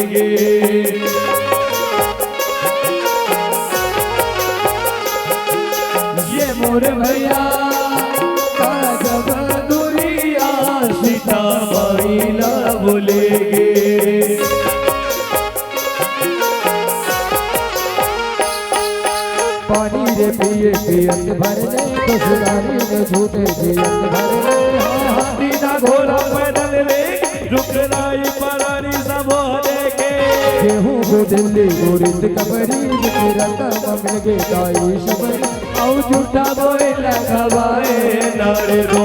बोलेंगे। ये मोर भैया का जब दुरिया सीताबाई ला बोलेंगे। पानी रे पिए पियत भर ले तो सुरारी ने झूठे जियत भर ले। हाथी ना घोड़ा पैदल रे रुकराई परानी सब देखे। गेहूं को दिल्ली गोरित कबरी रंगा मगन के गाई शबरी औ झूठा बोए लगवाए नारे दो।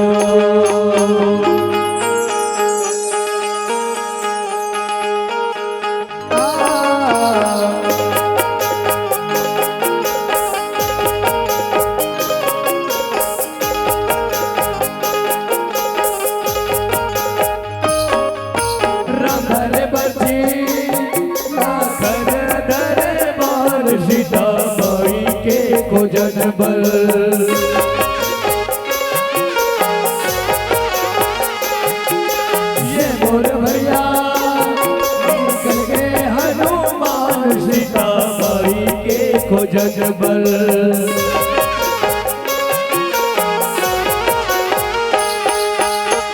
सीताबाई के को जनबल ये मोर भैया निकल गए हनुमान सीताबाई के को जनबल।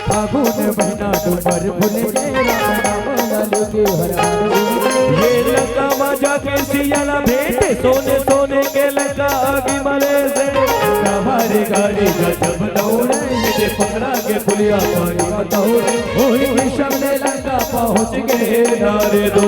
फागुन महीना डूबर भूले राम नाम लालू के हर ये लंका मजा के सियाला भेंटे सोने सोने के लंका आगे मले से। हमारे गाड़ी गजब दौड़े ये पकड़ा के पुलिया पानी बताओ। वही सबने लंका पहुँच गए नारे दो।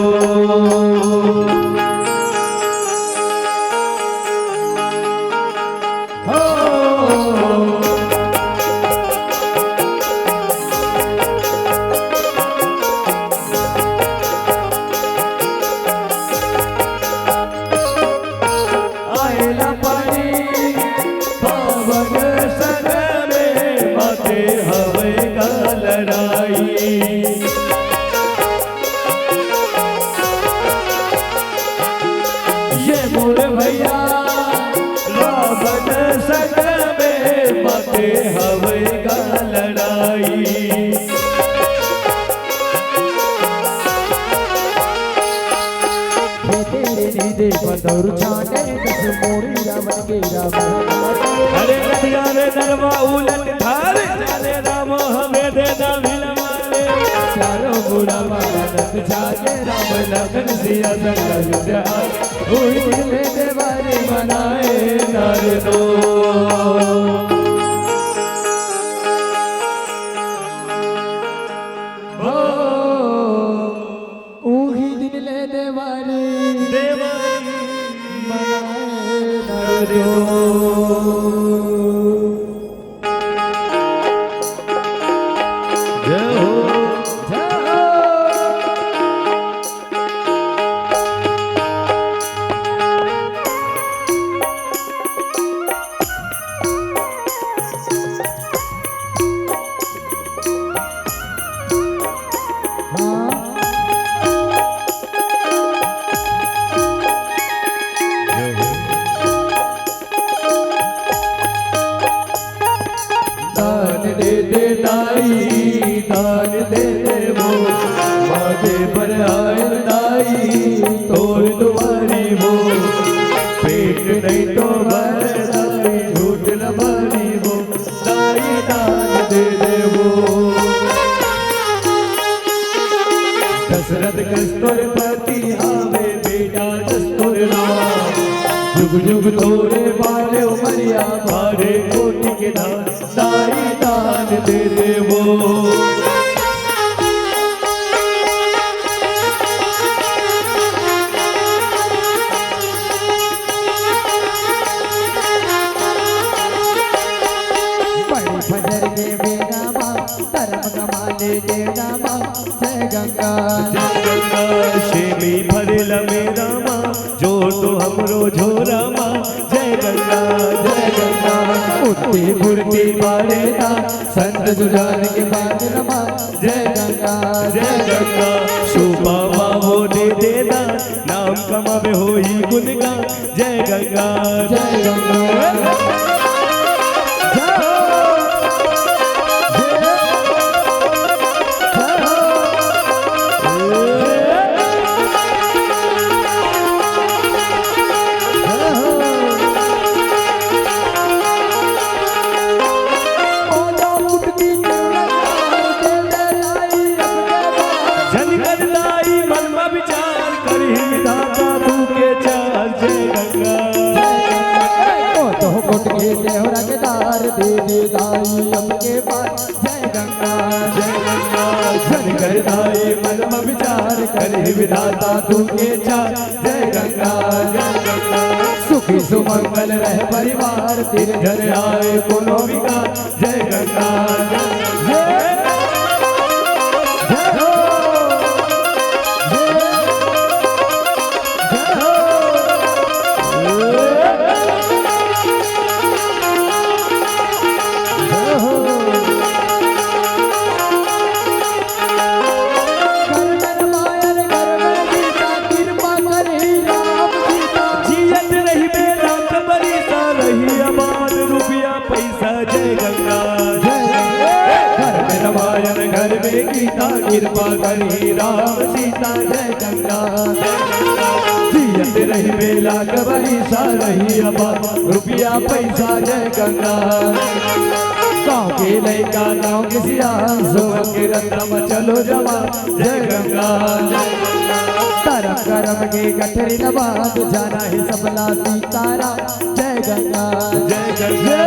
ये मोर भैया रावण संग में बाते हवे का लड़ाई। तेरे नीदे बदौर छाने दस मोड़ी रावण के रावण। अरे नदिया रे नरवा उलट धारे चले राम हमें देना भिलवाले। चारों बुरा मानत जागे राम लखन सिया संग अयोध्या। हुई में देवारी मनाए नारे दो। दिन ले देवारी देवारी मनाए नारे दो। जय हो दान दे दे वो माथे पर आए दाई तोड़ तुम्हारी वो। पेट नहीं तो भर दाई झूठ न मारी वो। दाई दान दे दे वो। दशरथ कस्तूर पति आवे बेटा दस्तूर राम। जुग जुग तोरे बाले उमरिया मारे कोटि के दान। दाई दान दे दे वो। फजर के बेगा माँ धर्म कमाले देगा माँ। जय गंगा जय गंगा शेमी भरल मेरा माँ जो तो हमरो झोरा माँ। जय गंगा जय गंगा उठती फुर्ती बाले दा संत जुड़ान के बाद रमा। जय गंगा जय गंगा शोभा बाबो दे देना नाम कमावे हो ही गुनगा। जय गंगा जय गंगा जन कर दाई मन में विचार करे विधाता तू के चार जय गंगा जय गंगा सुखी सुमंगल रह परिवार तेरे घर आए कोनो विकार जय गंगा जय घर में गीता कृपा करी राम सीता जय गंगा जियत रही बेला कबरी सा रही अबा रुपया पैसा जय गंगा गाँव के लड़का गाँव के सियान सोवन के रत्न चलो जमा जय गंगा तरम करम के गठरी नवाब जाना है सबला सीतारा जय गंगा जय गंगा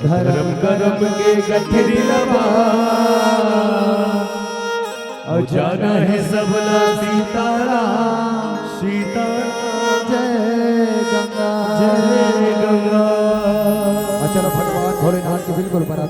धर्म करम के गठरी लबा और जाना है सबला सीतारा सीता जय गंगा जय गंगा। चलो भगवान भोलेनाथ के बिल्कुल बराबर